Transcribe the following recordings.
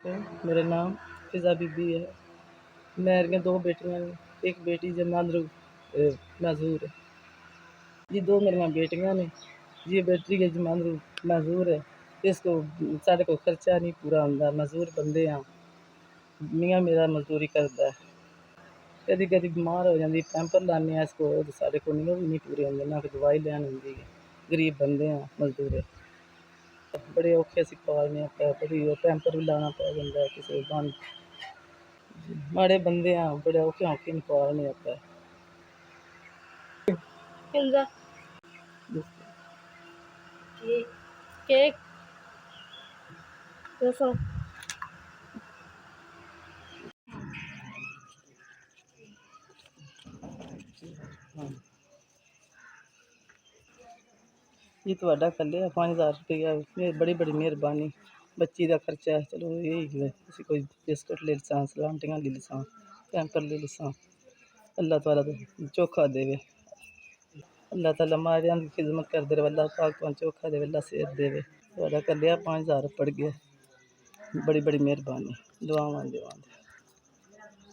मेरा नाम फिज़ा बीबी है। मेरियां 2 बेटियां ने, एक बेटी जमांदरू मैसूर है। ये 2 मेरियां बेटियां ने। ये बेटी है जमांदरू मैसूर है। इसको साढ़े कोल खर्चा नहीं पूरा होंदा, मजदूर बंदे हां। मियां मेरा मजदूरी करदा है। कदी-कदी बीमार हो जांदी, पैंपर लान्ने आं इसको ते साढ़े कोल ओह् भी नहीं पूरे होंदे, ना कोई दवाई लैन होंदी है। गरीब बंदे आं मजदूर। बड़े औखे असीं पालने आं, बड़ी पैंपर भी लाना पै ਜਾਂਦਾ है ਕਿਸੇ बंद माड़े बंदे आं, बड़े औखे-औखे न पालने आपें। Hilda, cake, ਦੱਸੋ हाँ, ये ਤੁਹਾਡਾ ਕੱਲਿਆ 5000 ਰੁਪਈਆ बड़ी मेहरबानी। बच्ची दा खर्चा है, चलो यही है। असीं कोई बिस्कुट ले लसां, सलांटियां ले लसां, पैंपर ले लसां। अल्लाह ताला चोखा देवे। अल्लाह ताला माड़ियां दी खिदमत करदे रवै। अल्लाह पाक तुहानूं चोखा देवे, अल्लाह सेहत देवे। ਤੁਹਾਡਾ ਕੱਲਿਆ 5000 पड़ गया। बड़ी मेहरबानी। दुआवां देवां।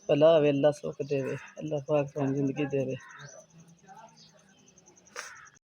भला होवे, अल्लाह सुख देवे, अल्लाह पाक तुहानूं जिंदगी देवे।